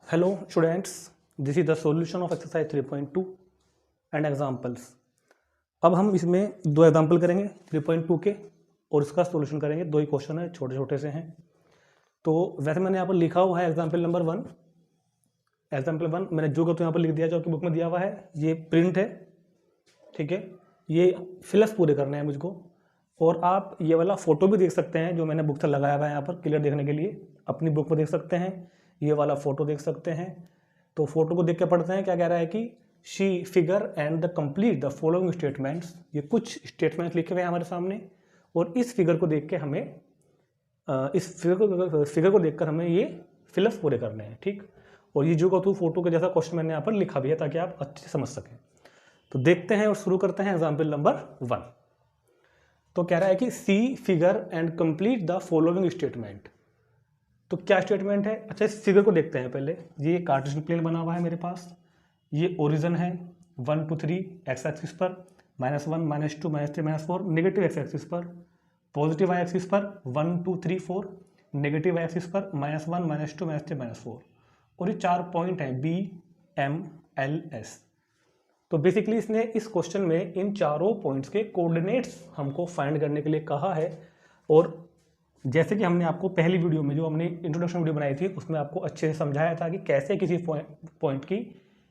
Hello students, this is the solution of exercise 3.2 and examples। अब हम इसमें दो एग्जाम्पल करेंगे 3.2 के और इसका सॉल्यूशन करेंगे। दो ही क्वेश्चन है, छोटे छोटे से हैं। तो वैसे मैंने यहाँ पर लिखा हुआ है एग्जाम्पल नंबर 1। एग्जाम्पल 1 मैंने जो तो यहाँ पर लिख दिया जो कि बुक में दिया हुआ है। ये प्रिंट है, ठीक है। ये फिलअप्स पूरे करने हैं मुझको। और आप ये वाला फोटो भी देख सकते हैं जो मैंने बुक से लगाया हुआ है यहाँ पर क्लियर देखने के लिए। अपनी बुक में देख सकते हैं, ये वाला फोटो देख सकते हैं। तो फोटो को देख के पढ़ते हैं क्या कह रहा है कि she figure and the complete the following statements. ये कुछ स्टेटमेंट्स लिखे हुए हैं हमारे सामने और इस फिगर को देख के हमें इस फिगर को देखकर हमें ये फिलअप्स पूरे करने हैं, ठीक। और ये जो को फोटो के जैसा क्वेश्चन मैंने यहाँ पर लिखा भी है ताकि आप अच्छे से समझ सकें। तो देखते हैं और शुरू करते हैं एग्जाम्पल नंबर 1। तो कह रहा है कि see figure and complete the following statement. तो क्या स्टेटमेंट है? अच्छा, इस फिगर को देखते हैं पहले। ये कार्टेशियन प्लेन बना हुआ है मेरे पास। ये ओरिजिन है 1 2 3 एक्स एक्सिस पर, -1 -2 -3 -4 नेगेटिव एक्स एक्सिस पर, पॉजिटिव वाई एक्सिस पर 1 2 3 4, नेगेटिव वाई एक्सिस पर -1 -2 -3 -4। और ये 4 पॉइंट हैं B M L S। तो बेसिकली इसने इस क्वेश्चन में इन चारों पॉइंट्स के कोऑर्डिनेट्स हमको फाइंड करने के लिए कहा है। और जैसे कि हमने आपको पहली वीडियो में जो हमने इंट्रोडक्शन वीडियो बनाई थी उसमें आपको अच्छे से समझाया था कि कैसे किसी पॉइंट की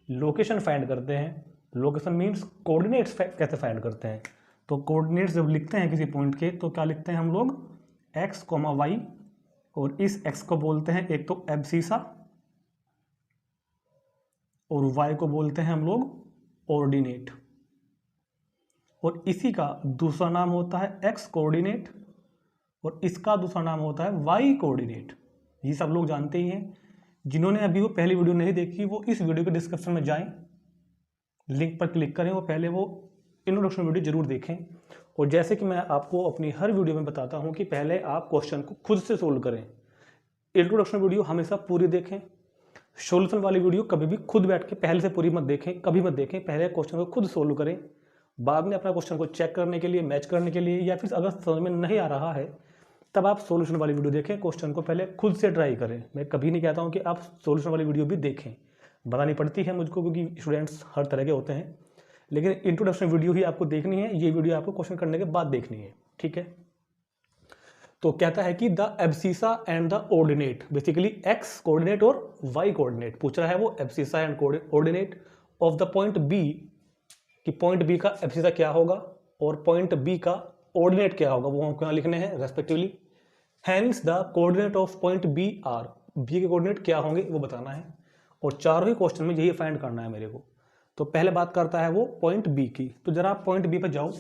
लोकेशन फाइंड करते हैं। लोकेशन मीन्स कोऑर्डिनेट्स कैसे फाइंड करते हैं। तो कोऑर्डिनेट्स जब लिखते हैं किसी पॉइंट के तो क्या लिखते हैं हम लोग x, y। और इस x को बोलते हैं एक तो एब्सिसा और y को बोलते हैं हम लोग ऑर्डिनेट। और इसी का दूसरा नाम होता है x कोऑर्डिनेट और इसका दूसरा नाम होता है y कोऑर्डिनेट। ये सब लोग जानते ही हैं। जिन्होंने अभी वो पहली वीडियो नहीं देखी वो इस वीडियो के डिस्क्रिप्शन में जाएं, लिंक पर क्लिक करें, वो पहले वो इंट्रोडक्शन वीडियो जरूर देखें। और जैसे कि मैं आपको अपनी हर वीडियो में बताता हूं कि पहले आप क्वेश्चन को खुद से सोल्व करें। इंट्रोडक्शन वीडियो हमेशा पूरी देखें, सोल्यूशन वाली वीडियो कभी भी खुद बैठ के पहले से पूरी मत देखें, कभी मत देखें। पहले क्वेश्चन को खुद सोल्व करें, बाद में अपना क्वेश्चन को चेक करने के लिए, मैच करने के लिए, या फिर अगर समझ में नहीं आ रहा है तब आप सॉल्यूशन वाली वीडियो देखें। क्वेश्चन को पहले खुद से ट्राई करें। मैं कभी नहीं कहता हूं कि आप सॉल्यूशन वाली वीडियो भी देखें, बतानी पड़ती है मुझको क्योंकि स्टूडेंट्स हर तरह के होते हैं। लेकिन इंट्रोडक्शन वीडियो ही आपको देखनी है, ये वीडियो आपको क्वेश्चन करने के बाद देखनी है, ठीक है। तो कहता है कि the abscissa and the ordinate, basically x coordinate और वाई कोऑर्डिनेट पूछ रहा है वो। Abscissa and ordinate of the point B, कि पॉइंट बी का एब्सिसा क्या होगा और पॉइंट बी का ऑर्डिनेट क्या होगा, वो हमको यहाँ लिखने हैं respectively. Hence the coordinate of point B are, B के कोऑर्डिनेट क्या होंगे वो बताना है। और चारों ही क्वेश्चन में यही फाइंड करना है मेरे को। तो पहले बात करता है वो पॉइंट बी की। तो जरा आप पॉइंट बी पर जाओ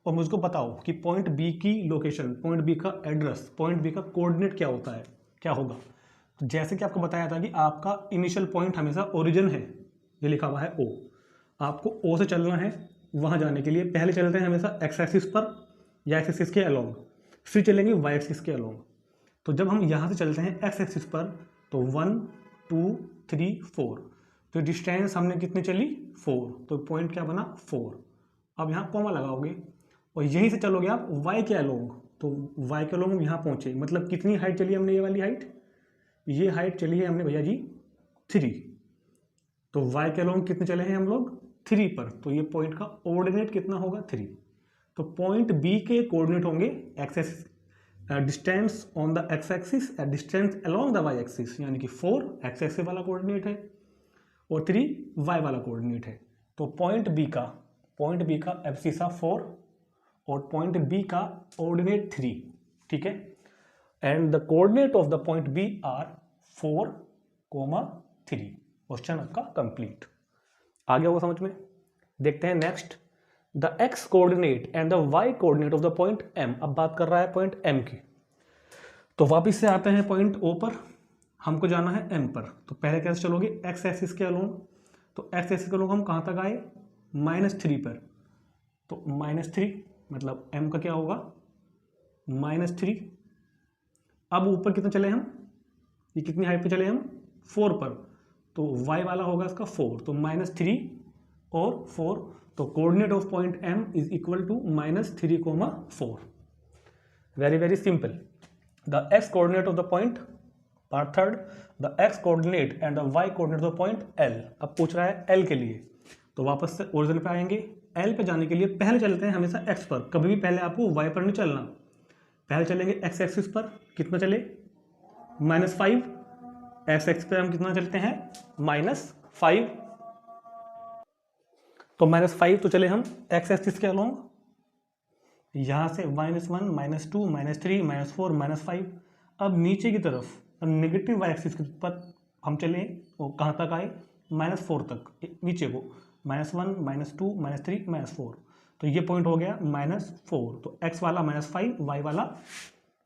और मुझको बताओ कि पॉइंट बी की लोकेशन, पॉइंट बी का एड्रेस, पॉइंट बी का कोऑर्डिनेट क्या होता है, क्या होगा। तो जैसे कि आपको बताया था कि आपका इनिशियल पॉइंट हमेशा ओरिजिन है, ये लिखा हुआ है ओ। आपको ओ से चलना है वहां जाने के लिए। पहले चलते हैं हमेशा एक्स एक्सिस पर या एक्स एक्सिस के अलोंग, फिर चलेंगे वाई एक्सिस के अलोंग। तो जब हम यहाँ से चलते हैं एक्स एक्सिस पर तो 1 2 3 4, तो डिस्टेंस हमने कितनी चली 4, तो पॉइंट क्या बना 4। अब यहाँ कॉमा लगाओगे और यहीं से चलोगे आप वाई के अलोंग, तो वाई के अलोंग यहाँ पहुँचे। मतलब कितनी हाइट चली हमने, ये वाली हाइट, ये हाइट चली है हमने भैया जी 3। तो वाई के अलोंग कितने चले हैं हम लोग 3 पर, तो ये पॉइंट का ऑर्डिनेट कितना होगा 3। तो पॉइंट बी के कोऑर्डिनेट होंगे x axis, distance on the x axis, distance along the y axis, यानी कि 4 एक्स एक्सिस वाला कोऑर्डिनेट है और 3 वाई वाला कोऑर्डिनेट है। तो पॉइंट बी का एब्सिसा 4 और पॉइंट बी का ऑर्डिनेट 3, ठीक है। And the coordinate of the point B are 4, 3। Question आपका कंप्लीट। आ गया वो समझ में। देखते हैं next, the x coordinate and the Y coordinate of the point M. अब बात कर रहा है पॉइंट एम की। तो वापिस से आते हैं पॉइंट ओ पर, हमको जाना है एम पर। तो पहले कैसे चलोगे एक्स एक्सिस के अलोंग, तो एक्स एक्सिस के अलोंग हम कहाँ तक आए -3 पर। तो -3 मतलब एम का क्या होगा -3। अब ऊपर कितना चले हम, ये कितनी हाइट पे चले हम 4 पर, तो वाई वाला होगा इसका 4, तो -3 और 4। तो coordinate of point M is equal to -3, 4। Very very simple. The x coordinate of the point और third the x coordinate and the Y coordinate of the point L. अब पूछ रहा है एल के लिए, तो वापस से ओरिजिन पे आएंगे। एल पे जाने के लिए पहले चलते हैं हमेशा एक्स पर, कभी भी पहले आपको वाई पर नहीं चलना। पहले चलेंगे एक्स एक्सिस पर, कितना चले -5। एक्स एक्सिस पर हम कितना चलते हैं -5, तो -5 तो चले हम एक्स एक्सिस के अलोंग, यहाँ से -1 -2 -3 -4 -5। अब नीचे की तरफ नेगेटिव वाई एक्सिस पर हम चले, वो कहाँ तक आए -4 तक, नीचे को -1 -2 -3 -4, तो ये पॉइंट हो गया -4। तो x वाला -5 y वाला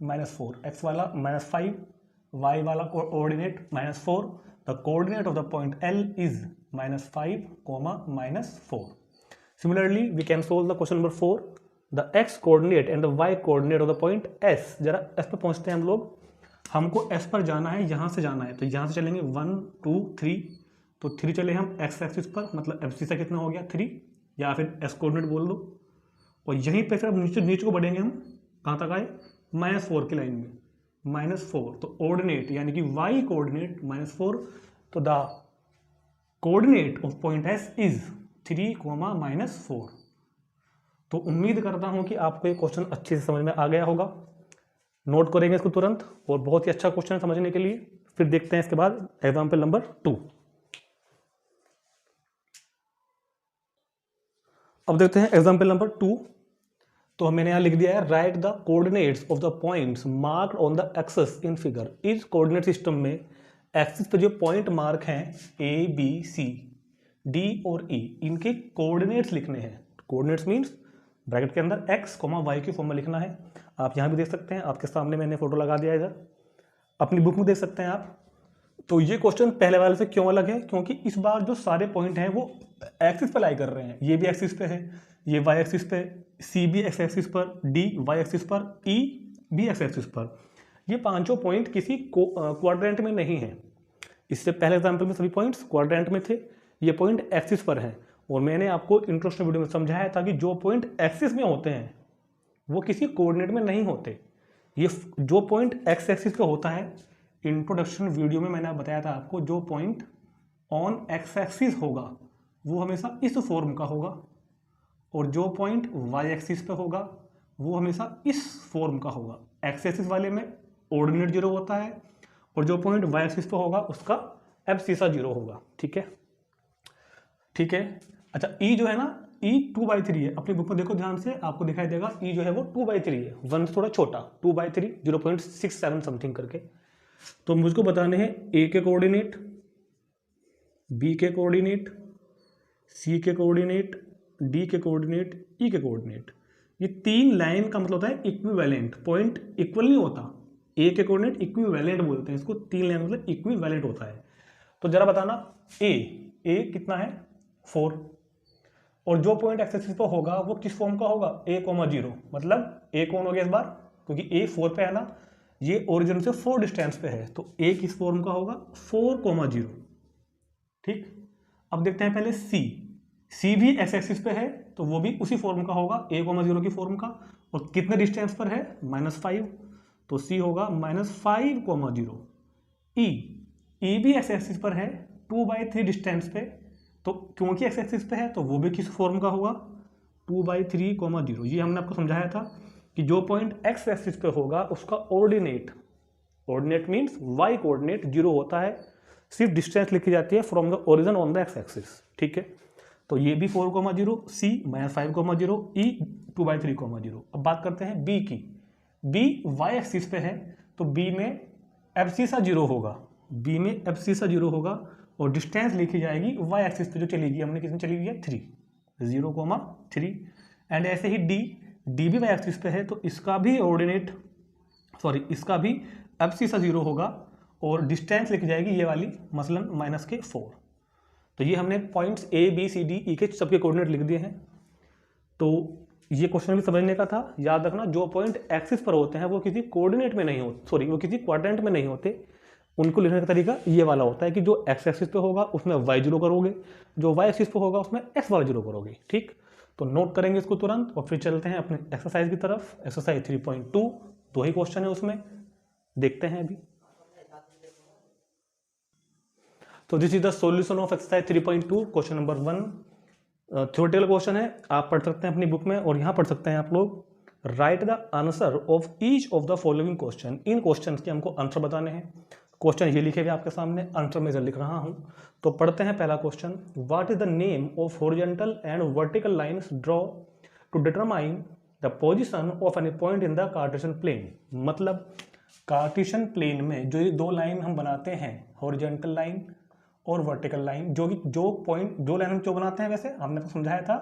-4, x वाला -5 y वाला coordinate -4। The coordinate of the point L is -5, -4। Similarly we can solve the question number 4। The x coordinate and the y coordinate of the point S। जरा S पर पहुंचते हैं हम लोग, हमको S पर जाना है, यहाँ से जाना है, तो यहाँ से चलेंगे 1 2 3, तो 3 चले हम x एक्सिस पर, मतलब एफ सी से कितना हो गया 3, या फिर s कोऑर्डिनेट बोल दो। और यहीं पे फिर नीचे को बढ़ेंगे हम, कहाँ तक आए -4 की लाइन में -4, तो ऑर्डिनेट यानी कि y कोऑर्डिनेट -4, तो the coordinate of point S is 3, -4। तो उम्मीद करता हूं कि आपको ये क्वेश्चन अच्छे से समझ में आ गया होगा। नोट करेंगे इसको तुरंत, और बहुत ही अच्छा क्वेश्चन है समझने के लिए। फिर देखते हैं इसके बाद एग्जाम्पल नंबर 2। अब देखते हैं एग्जाम्पल नंबर 2। तो मैंने यहाँ लिख दिया है right the coordinates of the points marked on the axis in figure. इस कोऑर्डिनेट सिस्टम में एक्सिस पे जो पॉइंट मार्क हैं A B C D और E, इनके कोऑर्डिनेट्स लिखने हैं। कोऑर्डिनेट्स मीन्स ब्रैकेट के अंदर x, y की फॉर्म में लिखना है। आप यहाँ भी देख सकते हैं, आपके सामने मैंने फोटो लगा दिया है इधर, अपनी बुक में देख सकते हैं आप। तो ये क्वेश्चन पहले वाले से क्यों अलग है, क्योंकि इस बार जो सारे पॉइंट हैं वो एक्सिस पे लाई कर रहे हैं। ये भी एक्सिस पे है, ये वाई एक्सिस पे, सी भी एक्स एक्सिस पर, डी वाई एक्सिस पर, ई भी एक्स एक्सिस पर। ये पांचों पॉइंट किसी क्वाड्रेंट में नहीं है। इससे पहले एग्जाम्पल में सभी पॉइंट्स क्वाड्रेंट में थे, ये पॉइंट एक्सिस पर हैं। और मैंने आपको इंट्रोडक्शन वीडियो में समझाया था कि जो पॉइंट एक्सिस में होते हैं वो किसी कोऑर्डिनेट में नहीं होते। ये जो पॉइंट एक्स एक्सिस पे होता है, इंट्रोडक्शन वीडियो में मैंने बताया था आपको, जो पॉइंट ऑन एक्स एक्सिस होगा वो हमेशा इस फॉर्म का होगा, और जो पॉइंट वाई एक्सिस पे होगा वो हमेशा इस फॉर्म का होगा। एक्स एक्सिस वाले में ऑर्डिनेट 0 होता है, और जो पॉइंट वाई एक्सिस पे होगा उसका एब्सिसा 0 होगा। ठीक है, ठीक है। अच्छा, ई जो है ना, ई 2/3 है। अपनी बुक में देखो ध्यान से, आपको दिखाई देगा ई जो है वो 2/3 है, 1 से थोड़ा छोटा, 2/3 0.67 समथिंग करके। तो मुझको बताने हैं ए के कोऑर्डिनेट, बी के कोऑर्डिनेट, सी के कोऑर्डिनेट, डी के कोऑर्डिनेट, ई के कोऑर्डिनेट। ये 3 लाइन का मतलब होता है इक्विवेलेंट। पॉइंट इक्वल नहीं होता, ए के कोऑर्डिनेट इक्विवेलेंट बोलते हैं इसको। 3 लाइन मतलब इक्विवेलेंट होता है। तो जरा बताना, ए कितना है 4, और जो पॉइंट एक्स एक्सिस पर होगा वो किस फॉर्म का होगा a, 0, मतलब a कौन हो गया इस बार, क्योंकि a 4 पे है ना, ये ओरिजिन से 4 डिस्टेंस पे है, तो a किस फॉर्म का होगा 4, 0। ठीक, अब देखते हैं पहले c भी एक्स एक्सिस पे है, तो वो भी उसी फॉर्म का होगा, a, 0 की फॉर्म का, और कितने डिस्टेंस पर है -5, तो c होगा -5, 0। e भी एक्स एक्सिस पर है 2/3 डिस्टेंस पे, तो क्योंकि एक्स एक्सिस पे है तो वो भी किस फॉर्म का होगा 2/3, 0। ये हमने आपको समझाया था कि जो पॉइंट एक्स एक्सिस पे होगा उसका ऑर्डिनेट मीन्स वाई कोऑर्डिनेट 0 होता है, सिर्फ डिस्टेंस लिखी जाती है from the origin on the x axis. ठीक है, तो ये भी 4, 0, सी -5, 0, ई 2/3, 0। अब बात करते हैं बी की। बी वाई एक्सिस पे है, तो बी में एब्सिसा 0 होगा, बी में एब्सिसा 0 होगा, और डिस्टेंस लिखी जाएगी वाई एक्सिस पे जो चलेगी, हमने किसमें चली हुई है 3, 0,3। एंड ऐसे ही डी भी वाई एक्सिस पे है, तो इसका भी इसका भी एब्सिसा 0 होगा, और डिस्टेंस लिखी जाएगी ये वाली मसलन -4। तो ये हमने points A, B, C, D, E के सबके कोऑर्डिनेट लिख दिए हैं। तो ये क्वेश्चन भी समझने का था। याद रखना, जो पॉइंट एक्सिस पर होते हैं वो किसी कोऑर्डिनेट में नहीं होते, वो किसी क्वाड्रेंट में नहीं होते। उनको लिखने का तरीका ये वाला होता है कि जो एक्स एक्सिस पे होगा उसमें y 0 करोगे, जो y एक्सिस पे होगा उसमें x वाला 0 करोगे। ठीक, तो नोट करेंगे इसको तुरंत, और फिर चलते हैं अपने एक्सरसाइज की तरफ। एक्सरसाइज 3.2, 2 ही क्वेश्चन है उसमें, देखते हैं अभी। तो this is the solution of exercise 3.2 question number 1। Theoretical question है, आप पढ़ सकते हैं अपनी बुक में, और यहाँ पढ़ सकते हैं आप लोग। Right the answer of each of the following question. In question के हमको आंसर बताने हैं। क्वेश्चन ये लिखे हुए आपके सामने, आंसर में लिख रहा हूँ। तो पढ़ते हैं पहला question. What is the name of horizontal and vertical lines draw to determine the position of any point in the cartesian plane. मतलब कार्टेशियन प्लेन में जो ये दो लाइन हम बनाते हैं, हॉरिजॉन्टल लाइन और वर्टिकल लाइन, जो पॉइंट दो लाइन हम क्यों बनाते हैं, वैसे हमने तो समझाया था,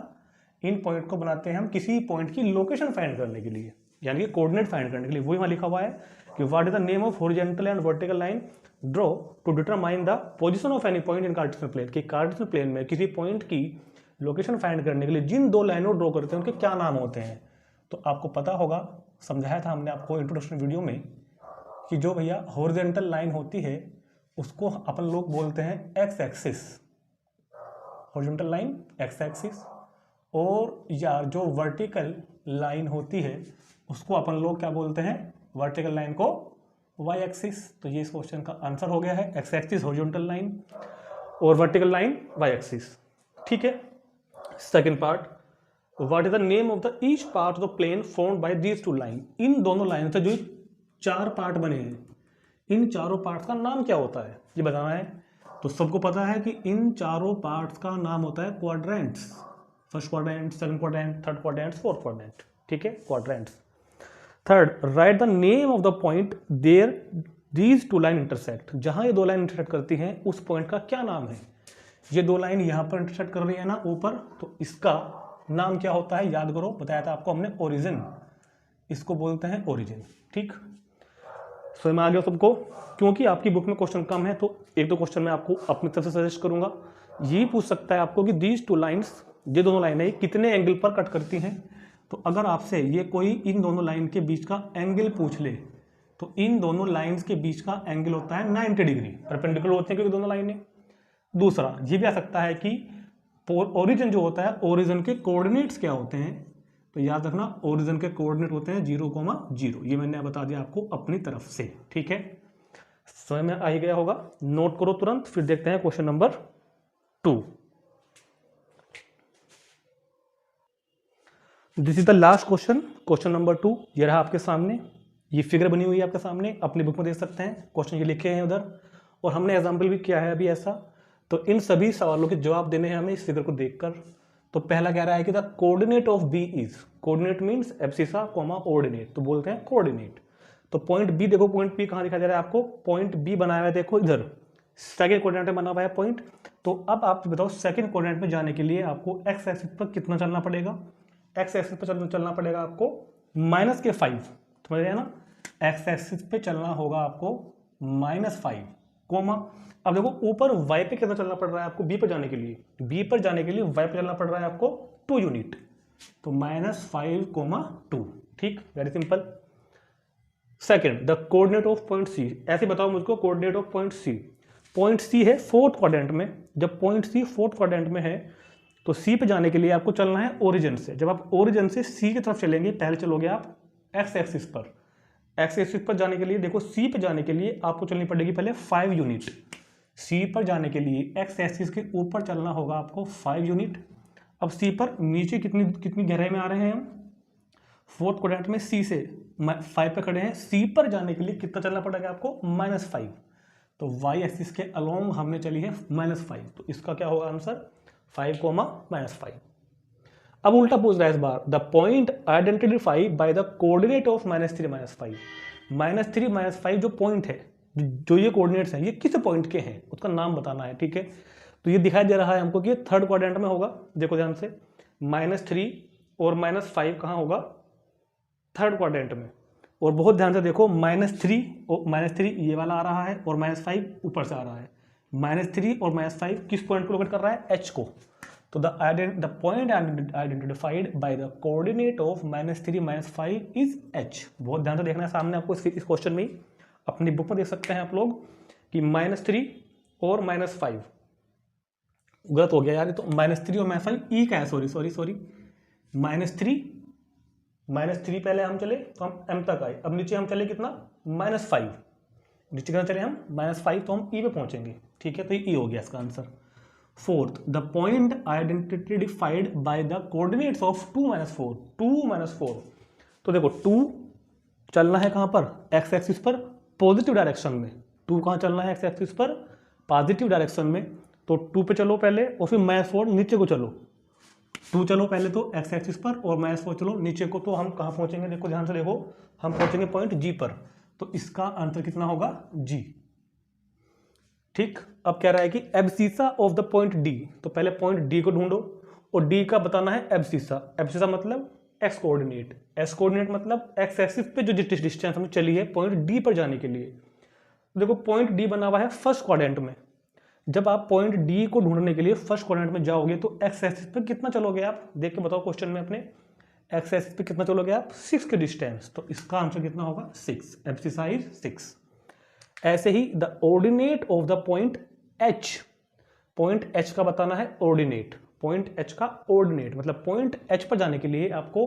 इन पॉइंट को बनाते हैं हम किसी पॉइंट की लोकेशन फाइंड करने के लिए, यानी कि कोऑर्डिनेट फाइंड करने के लिए। वही वहाँ लिखा हुआ है कि what is the name of horizontal and vertical line draw to determine the position of any point in cartesian plane. कि कार्टेशियन प्लेन में किसी पॉइंट की लोकेशन फाइंड करने के लिए जिन दो लाइनों ड्रॉ करते हैं उनके क्या नाम होते हैं। तो आपको पता होगा, समझाया था हमने आपको इंट्रोडक्शन वीडियो में, कि जो भैया हॉरिजॉन्टल लाइन होती है उसको अपन लोग बोलते हैं x axis, horizontal line x axis, और या जो वर्टिकल लाइन होती है उसको अपन लोग क्या बोलते हैं, वर्टिकल लाइन को वाई एक्सिस। तो ये इस क्वेश्चन का आंसर हो गया है, एक्स एक्सिस हॉरिजॉन्टल लाइन और वर्टिकल लाइन वाई एक्सिस। ठीक है। Second part, what is the name of the each part of the plane formed by these two line. इन दोनों लाइन से जो चार पार्ट बने हैं, इन चारों पार्ट्स का नाम क्या होता है, ये बताना है। तो सबको पता है कि इन चारों पार्ट्स का नाम होता है quadrants. First quadrant, second quadrant, third quadrant, fourth quadrant. ठीक है, quadrants. Third, write the name of the point there these two line intersect. जहां ये दो लाइन इंटरसेक्ट करती हैं उस पॉइंट का क्या नाम है। ये दो लाइन यहां पर इंटरसेक्ट कर रही है ना ऊपर, तो इसका नाम क्या होता है, याद करो, बताया था आपको हमने, ओरिजिन। इसको बोलते हैं ओरिजिन। ठीक, समझ में आ गया सबको। क्योंकि आपकी बुक में क्वेश्चन कम है तो एक दो क्वेश्चन मैं आपको अपनी तरफ से सजेस्ट करूंगा। ये पूछ सकता है आपको कि दीज टू लाइन्स, ये दोनों लाइनें कितने एंगल पर कट करती हैं। तो अगर आपसे ये कोई इन दोनों लाइन के बीच का एंगल पूछ ले, तो इन दोनों लाइन्स के बीच का एंगल होता है 90 डिग्री, परपेंडिकुलर होते हैं क्योंकि दोनों लाइनें। दूसरा ये भी आ सकता है कि ओरिजिन जो होता है, ओरिजिन के कोऑर्डिनेट्स क्या होते हैं। तो याद रखना, ओरिजिन के कोऑर्डिनेट होते हैं 0,0। ये मैंने बता दिया आपको अपनी तरफ से। ठीक है, समझ में आ ही गया होगा। नोट करो तुरंत, फिर देखते हैं question number 2। This is the last question, question number 2। ये रहा आपके सामने, ये फिगर बनी हुई है आपके सामने, अपनी बुक में देख सकते हैं। क्वेश्चन ये लिखे हैं उधर, और हमने एग्जाम्पल भी किया है अभी ऐसा। तो इन सभी सवालों के जवाब देने हैं हमें इस फिगर को देखकर। तो पहला कह रहा है कि the coordinate of B is, coordinate means abscissa comma ordinate, तो बोलते हैं कोऑर्डिनेट। तो पॉइंट बी देखो, पॉइंट बी कहां दिखाई दे रहा है आपको, पॉइंट बी बनाया हुआ है, देखो इधर सेकंड कोऑर्डिनेट में बना हुआ है पॉइंट। तो अब आप बताओ, सेकंड कोऑर्डिनेट में जाने के लिए आपको एक्स एक्सिस पर कितना चलना पड़ेगा। एक्स एक्सिस पर चलना पड़ेगा आपको -5, समझ रहे हैं ना। एक्स एक्सिस पे चलना होगा आपको -5, कोमा। अब देखो ऊपर y पे कितना चलना पड़ रहा है आपको, b पर जाने के लिए, b पर जाने के लिए y पे चलना पड़ रहा है आपको 2 यूनिट, तो -5,2। ठीक, very simple. Second, the coordinate of point C. ऐसे बताओ मुझको coordinate of point C. Point C है फोर्थ क्वाड्रेंट में। जब पॉइंट सी फोर्थ क्वाड्रेंट में है तो सी पे जाने के लिए आपको चलना है ओरिजिन से। जब आप ओरिजिन से सी की तरफ चलेंगे, पहले चलोगे आप एक्स एक्सिस पर। एक्स एक्सिस पर जाने के लिए देखो, सी पे जाने के लिए आपको चलनी पड़ेगी पहले 5 यूनिट। सी पर जाने के लिए एक्स एक्सिस के ऊपर चलना होगा आपको 5 यूनिट। अब सी पर नीचे कितनी गहराई में आ रहे हैं हम, फोर्थ क्वाड्रेंट में सी से 5 पे खड़े हैं। सी पर जाने के लिए कितना चलना पड़ेगा आपको, -5। तो वाई एक्सिस के अलोंग हमने चली है -5, तो इसका क्या होगा आंसर, 5, -5। अब उल्टा पूछ रहा है इस बार, the point identify by the coordinate of -3 -5। -3 -5 जो पॉइंट है, जो ये कोऑर्डिनेट्स हैं, ये किस पॉइंट के हैं उसका नाम बताना है। ठीक है, तो ये दिखाई दे रहा है हमको कि ये थर्ड क्वाड्रेंट में होगा। देखो ध्यान से, -3 और -5 कहाँ होगा, थर्ड क्वाड्रेंट में। और बहुत ध्यान से देखो, -3 ये वाला आ रहा है और -5 ऊपर से आ रहा है। -3 और -5 किस पॉइंट को लोकेट कर रहा है, एच को। तो the point identified by the coordinate of -3 -5 is H. बहुत ध्यान से देखना है सामने आपको, इस क्वेश्चन में ही अपनी बुक में देख सकते हैं आप लोग कि -3 और -5 गलत हो गया यार, तो -3 और -5 ई का है, सॉरी -3 पहले हम चले तो हम m तक आए, अब नीचे हम चले कितना, -5, नीचे कितना चले हम -5, तो हम ई पे पहुंचेंगे, ठीक है, तो ये ई हो गया इसका answer. Fourth, the point identified by the coordinates of 2 - 4। तो देखो 2 चलना है कहाँ पर, एक्स एक्सिस पर पॉजिटिव डायरेक्शन में। 2 कहाँ चलना है, एक्स एक्सिस पर पॉजिटिव डायरेक्शन में, तो 2 पे चलो पहले और फिर -4 नीचे को चलो। 2 चलो पहले तो एक्स एक्सिस पर और -4 चलो नीचे को, तो हम कहाँ पहुंचेंगे, देखो ध्यान से देखो, हम पहुंचेंगे पॉइंट जी पर। तो इसका आंसर कितना होगा, जी। ठीक, अब कह रहा है कि abscissa of the point D, तो पहले पॉइंट डी को ढूंढो और डी का बताना है एब्सिसा। एब्सिसा मतलब एक्स कोऑर्डिनेट, एक्स कोऑर्डिनेट मतलब एक्स एक्सिस पे जो डिस्टेंस हमें चली है पॉइंट डी पर जाने के लिए। देखो पॉइंट डी बना हुआ है फर्स्ट क्वाड्रेंट में। जब आप पॉइंट डी को ढूंढने के लिए फर्स्ट क्वाड्रेंट में जाओगे तो एक्स एक्सिस पे कितना चलोगे आप, देख के बताओ क्वेश्चन में अपने, एक्स एक्सिस पे कितना चलोगे आप, 6 के डिस्टेंस। तो इसका आंसर कितना होगा, 6। Abscissa is 6। ऐसे ही the ordinate of the point H, point H का बताना है ऑर्डिनेट। पॉइंट एच का ऑर्डिनेट मतलब पॉइंट एच पर जाने के लिए आपको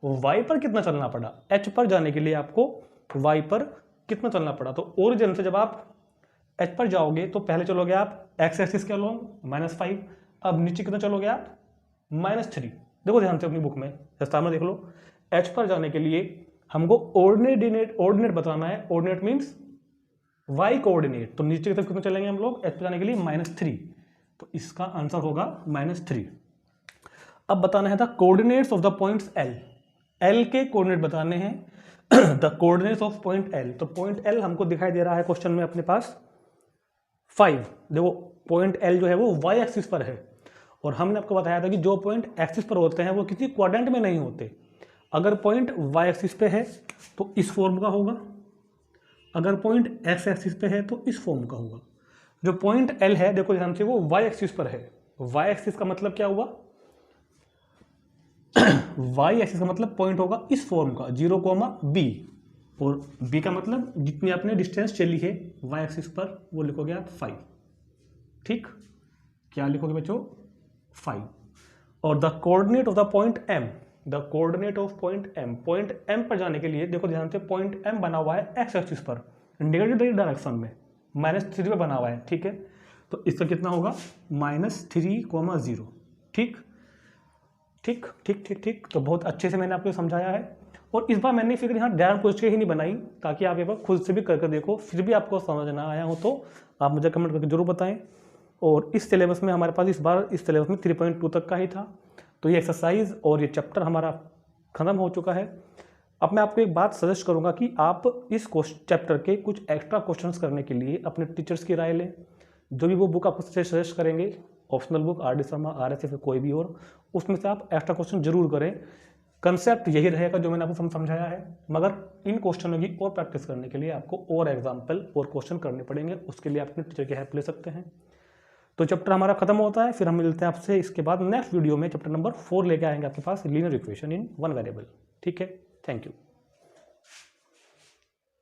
वाई पर कितना चलना पड़ा, एच पर जाने के लिए आपको वाई पर कितना चलना पड़ा। तो ओरिजिन से जब आप एच पर जाओगे तो पहले चलोगे आप एक्स एक्सिस के अलोंग -5, अब नीचे कितना चलोगे आप, -3। देखो ध्यान से अपनी बुक में दस्तार में देख लो, एच पर जाने के लिए हमको ऑर्डिनेट बताना है। ऑर्डिनेट मीन्स वाई कोऑर्डिनेट, तो नीचे की तरफ कितना चलेंगे हम लोग, एच पर जाने के लिए -3, तो इसका आंसर होगा -3। अब बताना है the coordinates of the points L, L के कोऑर्डिनेट बताने हैं the coordinates of point L. तो पॉइंट एल हमको दिखाई दे रहा है क्वेश्चन में अपने पास 5। देखो पॉइंट एल जो है वो वाई एक्सिस पर है और हमने आपको बताया था कि जो पॉइंट एक्सिस पर होते हैं वो किसी क्वाड्रेंट में नहीं होते। अगर पॉइंट वाई एक्सिस पे है तो इस फॉर्म का होगा, अगर पॉइंट एक्स एक्सिस पे है तो इस फॉर्म का होगा। जो पॉइंट एल है देखो ध्यान से वो वाई एक्सिस पर है। वाई एक्सिस का मतलब क्या हुआ वाई एक्सिस का मतलब पॉइंट होगा इस फॉर्म का 0,b, और b का मतलब जितनी आपने डिस्टेंस चली है वाई एक्सिस पर वो लिखोगे आप 5। ठीक, क्या लिखोगे बच्चों, 5। और the coordinate of the point m, the coordinate of point m, point m पर जाने के लिए देखो ध्यान से पॉइंट m बना हुआ है एक्स एक्सिस पर नेगेटिव डायरेक्शन में -3 पे बना हुआ है। ठीक है, तो इसका कितना होगा -3,0। ठीक ठीक ठीक ठीक ठीक, तो बहुत अच्छे से मैंने आपको समझाया है। और इस बार मैंने फिर यहाँ डायग्राम पूछ के ही नहीं बनाई, ताकि आप एक बार खुद से भी करके देखो, फिर भी आपको समझ ना आया हो तो आप मुझे कमेंट करके जरूर बताएं। और इस सिलेबस में हमारे पास इस बार इस सिलेबस में 3.2 तक का ही था, तो ये एक्सरसाइज और ये चैप्टर हमारा ख़त्म हो चुका है। अब मैं आपको एक बात सजेस्ट करूँगा कि आप इस चैप्टर के कुछ एक्स्ट्रा क्वेश्चंस करने के लिए अपने टीचर्स की राय लें। जो भी वो बुक आपको सजेस्ट करेंगे, optional book RD Sharma, RS या कोई भी और, उसमें से आप एक्स्ट्रा क्वेश्चन जरूर करें। कंसेप्ट यही रहेगा जो मैंने आपको समझाया है, मगर इन क्वेश्चनों की और प्रैक्टिस करने के लिए आपको और एग्जाम्पल और क्वेश्चन करने पड़ेंगे। उसके लिए आप अपने टीचर की हेल्प ले सकते हैं। तो चैप्टर हमारा खत्म होता है, फिर हम मिलते हैं आपसे इसके बाद नेक्स्ट वीडियो में। चैप्टर नंबर 4 लेके आएंगे आपके पास, लीनियर इक्वेशन इन 1 वेरिएबल। ठीक है, थैंक यू।